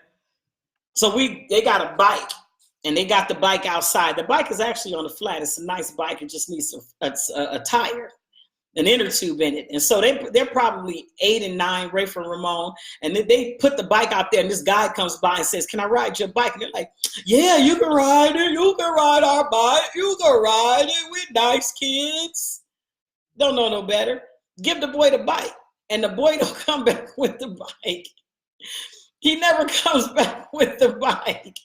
So they got a bike and they got the bike outside. The bike is actually on the flat. It's a nice bike. It just needs a tire, an inner tube in it. And so they're probably 8 and 9, Rafe and Ramon. And then they put the bike out there and this guy comes by and says, "Can I ride your bike?" And they're like, "Yeah, you can ride it. You can ride our bike. You can ride it. We're nice kids." Don't know no better. Give the boy the bike. And the boy don't come back with the bike. He never comes back with the bike.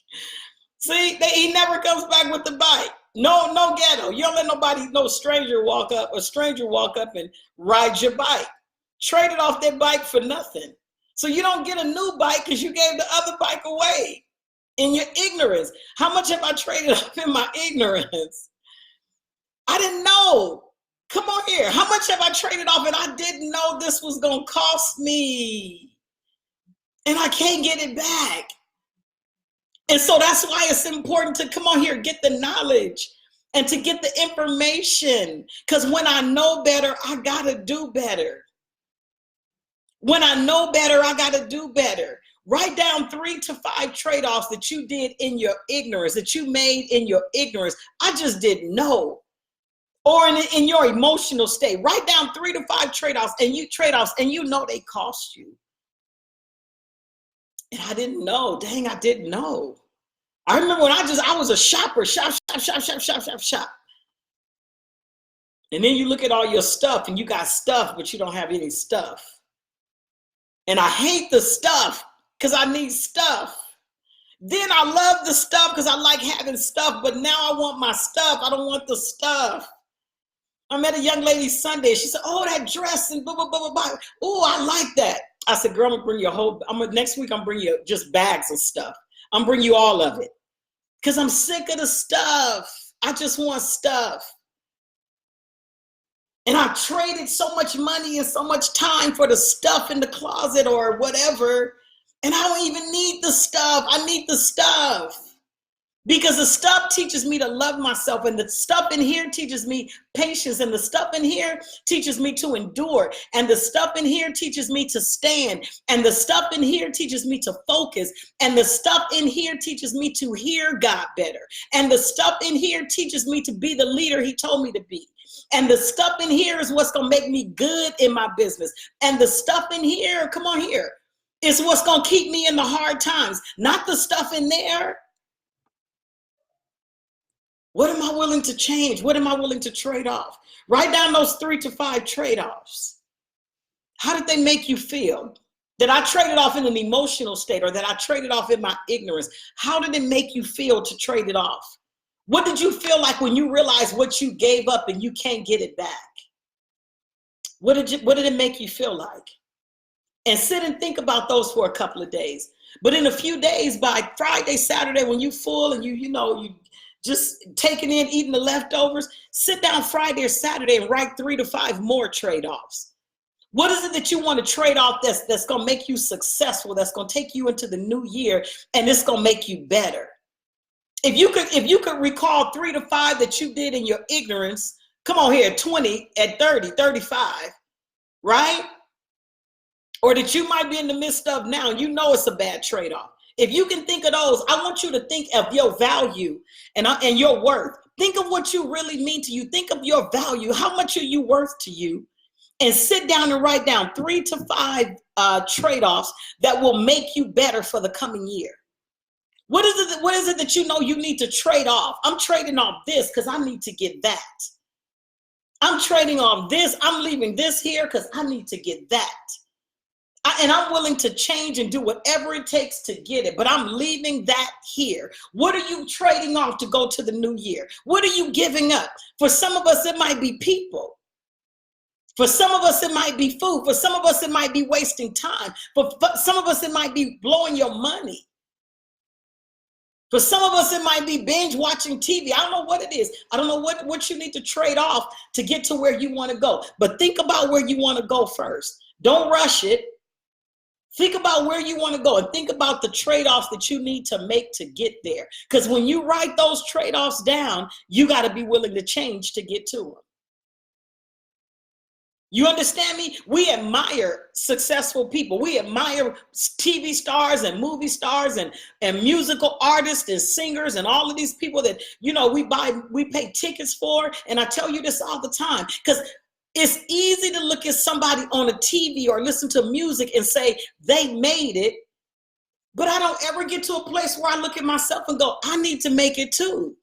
See, he never comes back with the bike. No ghetto. You don't let no stranger walk up and ride your bike. Traded off that bike for nothing. So you don't get a new bike because you gave the other bike away in your ignorance. How much have I traded off in my ignorance? I didn't know. Come on here. How much have I traded off and I didn't know this was going to cost me? And I can't get it back. And so that's why it's important to come on here, get the knowledge and to get the information. Because when I know better, I got to do better. When I know better, I got to do better. Write down 3 to 5 trade-offs that you did in your ignorance, that you made in your ignorance. I just didn't know. Or in your emotional state. Write down 3 to 5 trade-offs and you know they cost you. And I didn't know. Dang, I didn't know. I remember when I was a shopper, shop. And then you look at all your stuff and you got stuff, but you don't have any stuff. And I hate the stuff because I need stuff. Then I love the stuff because I like having stuff, but now I want my stuff. I don't want the stuff. I met a young lady Sunday. She said, "Oh, that dress and blah, blah, blah, blah, blah. Oh, I like that." I said, "Girl, I'm gonna bring you next week I'm bring you just bags of stuff. I'm bring you all of it. Because I'm sick of the stuff. I just want stuff." And I traded so much money and so much time for the stuff in the closet or whatever. And I don't even need the stuff. I need the stuff. Because the stuff teaches me to love myself, and the stuff in here teaches me patience, and the stuff in here teaches me to endure, and the stuff in here teaches me to stand, and the stuff in here teaches me to focus, and the stuff in here teaches me to hear God better, and the stuff in here teaches me to be the leader He told me to be, and the stuff in here is what's going to make me good in my business, and the stuff in here, come on here, is what's going to keep me in the hard times, not the stuff in there. What am I willing to change? What am I willing to trade off? Write down those 3 to 5 trade-offs. How did they make you feel? Did I trade it off in an emotional state, or did I trade it off in my ignorance? How did it make you feel to trade it off? What did you feel like when you realized what you gave up and you can't get it back? What did it make you feel like? And sit and think about those for a couple of days. But in a few days, by Friday, Saturday, when you full and you just taking in, eating the leftovers, sit down Friday or Saturday and write 3 to 5 more trade-offs. What is it that you want to trade off that's going to make you successful, that's going to take you into the new year, and it's going to make you better? If you could recall 3 to 5 that you did in your ignorance, come on here, 20, at 30, 35, right? Or that you might be in the midst of now, you know it's a bad trade-off. If you can think of those, I want you to think of your value and your worth. Think of what you really mean to you. Think of your value. How much are you worth to you? And sit down and write down 3 to 5 trade-offs that will make you better for the coming year. What is it that you know you need to trade off? I'm trading off this because I need to get that. I'm trading off this. I'm leaving this here because I need to get that. And I'm willing to change and do whatever it takes to get it, but I'm leaving that here. What are you trading off to go to the new year? What are you giving up? For some of us, it might be people. For some of us, it might be food. For some of us, it might be wasting time. For some of us, it might be blowing your money. For some of us, it might be binge watching TV. I don't know what it is. I don't know what you need to trade off to get to where you want to go. But think about where you want to go first. Don't rush it. Think about where you want to go and think about the trade-offs that you need to make to get there. Because when you write those trade-offs down, you got to be willing to change to get to them. You understand me? We admire successful people. We admire TV stars and movie stars and musical artists and singers and all of these people that, you know, we pay tickets for. And I tell you this all the time, because it's easy to look at somebody on a TV or listen to music and say they made it. But I don't ever get to a place where I look at myself and go, I need to make it too.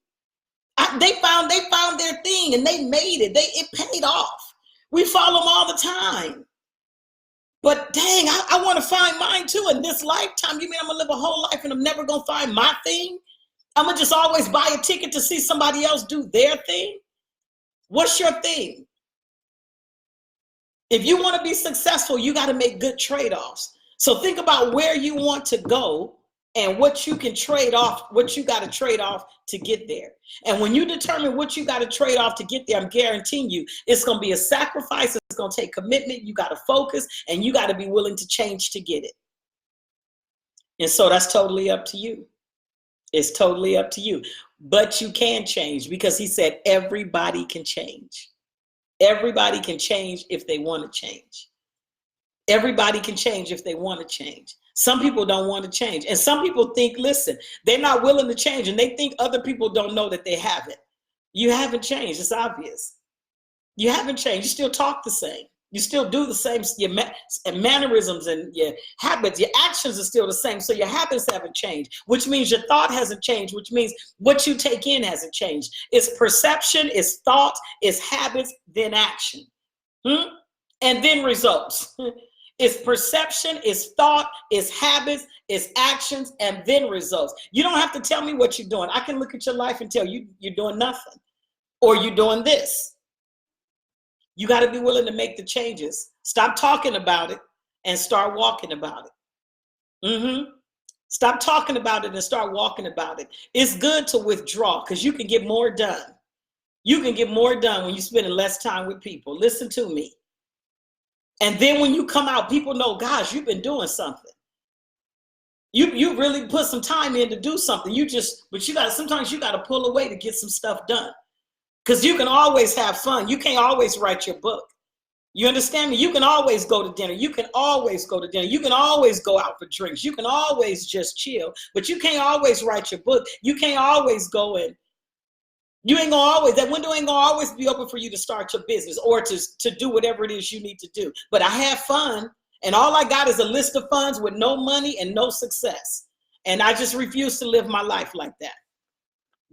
They found their thing and they made it. It paid off. We follow them all the time. But dang, I want to find mine too in this lifetime. You mean I'm going to live a whole life and I'm never going to find my thing? I'm going to just always buy a ticket to see somebody else do their thing? What's your thing? If you want to be successful, you got to make good trade-offs. So think about where you want to go and what you can trade off, what you got to trade off to get there. And when you determine what you got to trade off to get there, I'm guaranteeing you, it's going to be a sacrifice. It's going to take commitment. You got to focus and you got to be willing to change to get it. And so that's totally up to you. It's totally up to you. But you can change because he said everybody can change. Everybody can change if they want to change. Everybody can change if they want to change. Some people don't want to change. And some people think, listen, they're not willing to change and they think other people don't know that they haven't. You haven't changed. It's obvious. You haven't changed. You still talk the same. You still do the same. Your mannerisms and your habits, your actions are still the same. So your habits haven't changed, which means your thought hasn't changed, which means what you take in hasn't changed. It's perception, it's thought, it's habits, then action. And then results. It's perception, it's thought, it's habits, it's actions, and then results. You don't have to tell me what you're doing. I can look at your life and tell you you're doing nothing or you're doing this. You got to be willing to make the changes. Stop talking about it and start walking about it. Stop talking about it and start walking about it. It's good to withdraw because you can get more done. You can get more done when you're spending less time with people. Listen to me. And then when you come out, people know, gosh, you've been doing something. You really put some time in to do something. Sometimes you got to pull away to get some stuff done. Because you can always have fun. You can't always write your book. You understand me? You can always go to dinner. You can always go to dinner. You can always go out for drinks. You can always just chill. But you can't always write your book. You can't always go in. That window ain't gonna always be open for you to start your business or to do whatever it is you need to do. But I have fun, and all I got is a list of funds with no money and no success. And I just refuse to live my life like that.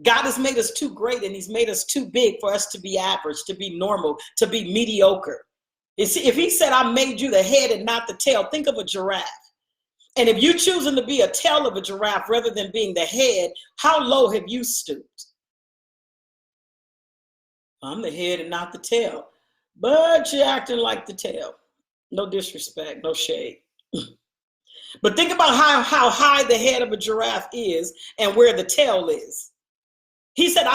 God has made us too great and he's made us too big for us to be average, to be normal, to be mediocre. If he said, I made you the head and not the tail, think of a giraffe. And if you're choosing to be a tail of a giraffe rather than being the head, how low have you stooped? I'm the head and not the tail, but you're acting like the tail. No disrespect, no shade. But think about how high the head of a giraffe is and where the tail is. He said,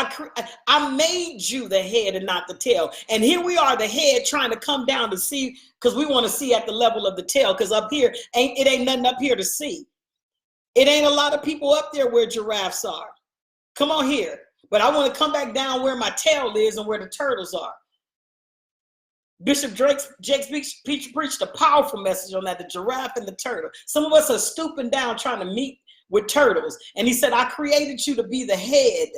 I made you the head and not the tail. And here we are, the head trying to come down to see, because we want to see at the level of the tail, because up here, it ain't nothing up here to see. It ain't a lot of people up there where giraffes are. Come on here. But I want to come back down where my tail is and where the turtles are. Bishop Jakes preached a powerful message on that, the giraffe and the turtle. Some of us are stooping down trying to meet with turtles. And he said, I created you to be the head.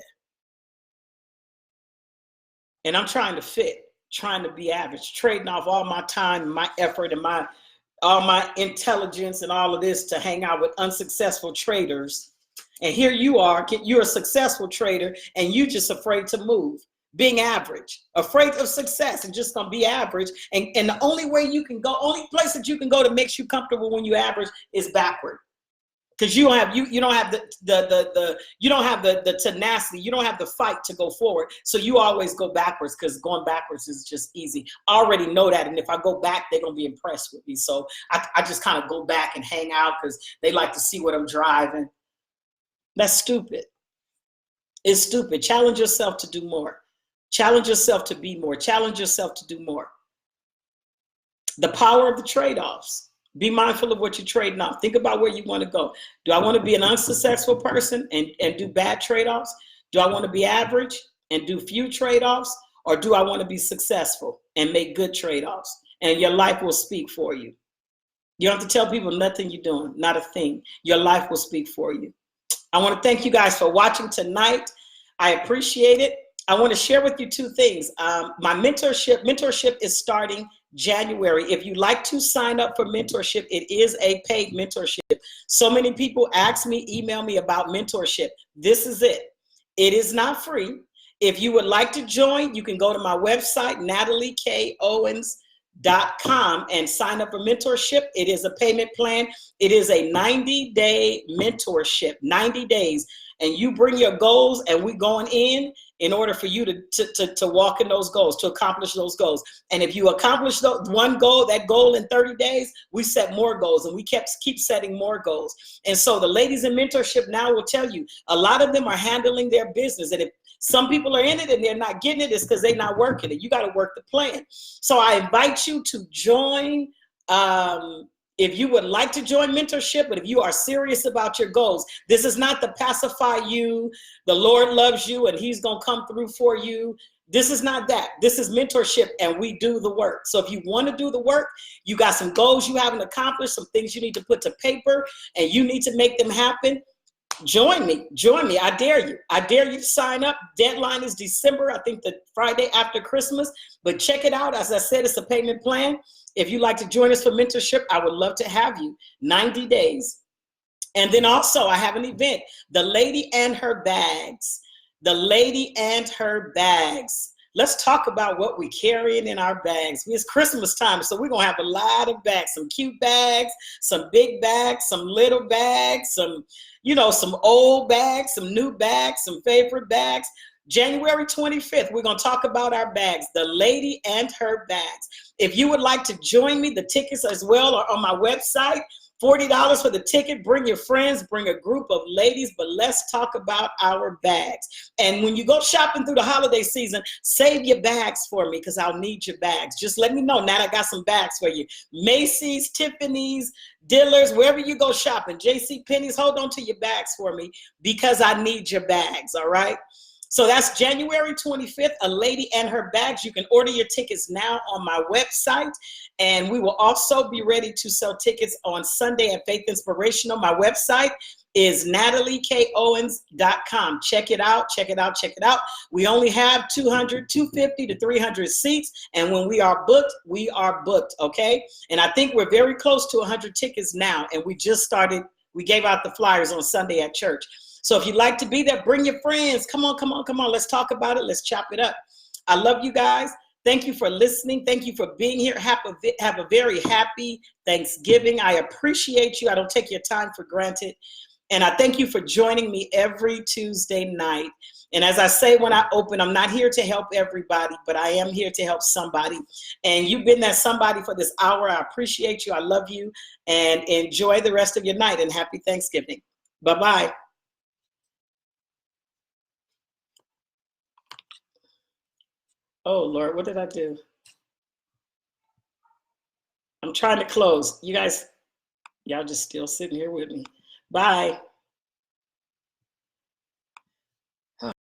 And I'm trying to fit, trying to be average, trading off all my time, my effort, and all my intelligence and all of this to hang out with unsuccessful traders. And here you are, you're a successful trader and you're just afraid to move. being average, afraid of success and just gonna be average. And the only way you can go, only place that you can go that makes you comfortable when you average is backward. Because you don't have you don't have you don't have the tenacity, you don't have the fight to go forward. So you always go backwards because going backwards is just easy. I already know that, and if I go back, they're gonna be impressed with me. So I just kind of go back and hang out because they like to see what I'm driving. That's stupid. It's stupid. Challenge yourself to do more. Challenge yourself to be more. Challenge yourself to do more. The power of the trade-offs. Be mindful of what you're trading off. Think about where you want to go. Do I want to be an unsuccessful person and do bad trade-offs? Do I want to be average and do few trade-offs? Or do I want to be successful and make good trade-offs? And your life will speak for you. You don't have to tell people nothing you're doing, not a thing. Your life will speak for you. I want to thank you guys for watching tonight. I appreciate it. I want to share with you two things. My mentorship is starting January. If you'd like to sign up for mentorship, it is a paid mentorship. So many people ask me, email me about mentorship. This is it. It is not free. If you would like to join, you can go to my website, NatalieKOwens.com, and sign up for mentorship. It is a payment plan. It is a 90-day mentorship, 90 days. And you bring your goals, and we're going in order for you to walk in those goals, to accomplish those goals. And if you accomplish one goal, that goal in 30 days, we set more goals, and we keep setting more goals. And so the ladies in mentorship now will tell you, a lot of them are handling their business. And if some people are in it and they're not getting it, it's because they're not working it. You got to work the plan. So I invite you to join. If you would like to join mentorship, but if you are serious about your goals, this is not to pacify you. The Lord loves you and he's going to come through for you. This is not that. This is mentorship, and we do the work. So if you want to do the work, you got some goals you haven't accomplished, some things you need to put to paper, and you need to make them happen. Join me. I dare you. I dare you to sign up. Deadline is December, I think the Friday after Christmas, but check it out. As I said, it's a payment plan. If you'd like to join us for mentorship, I would love to have you. 90 days. And then also I have an event, The Lady and Her Bags. The Lady and Her Bags. Let's talk about what we're carrying in our bags. It's Christmas time, so we're going to have a lot of bags, some cute bags, some big bags, some little bags, some old bags, some new bags, some favorite bags. January 25th, we're going to talk about our bags, The Lady and Her Bags. If you would like to join me, the tickets as well are on my website. $40 for the ticket. Bring your friends, bring a group of ladies, but let's talk about our bags. And when you go shopping through the holiday season, save your bags for me because I'll need your bags. Just let me know. Nat, I got some bags for you. Macy's, Tiffany's, Dillard's, wherever you go shopping, JC Penney's, hold on to your bags for me because I need your bags, all right? So that's January 25th, A Lady and Her Bags. You can order your tickets now on my website. And we will also be ready to sell tickets on Sunday at Faith Inspirational. My website is NatalieKOwens.com. Check it out. We only have 250 to 300 seats. And when we are booked, okay? And I think we're very close to 100 tickets now. And we just started, we gave out the flyers on Sunday at church. So if you'd like to be there, bring your friends. Come on. Let's talk about it. Let's chop it up. I love you guys. Thank you for listening. Thank you for being here. Have a very happy Thanksgiving. I appreciate you. I don't take your time for granted. And I thank you for joining me every Tuesday night. And as I say when I open, I'm not here to help everybody, but I am here to help somebody. And you've been that somebody for this hour. I appreciate you. I love you. And enjoy the rest of your night. And happy Thanksgiving. Bye-bye. Oh, Lord, what did I do? I'm trying to close. You guys, y'all just still sitting here with me. Bye.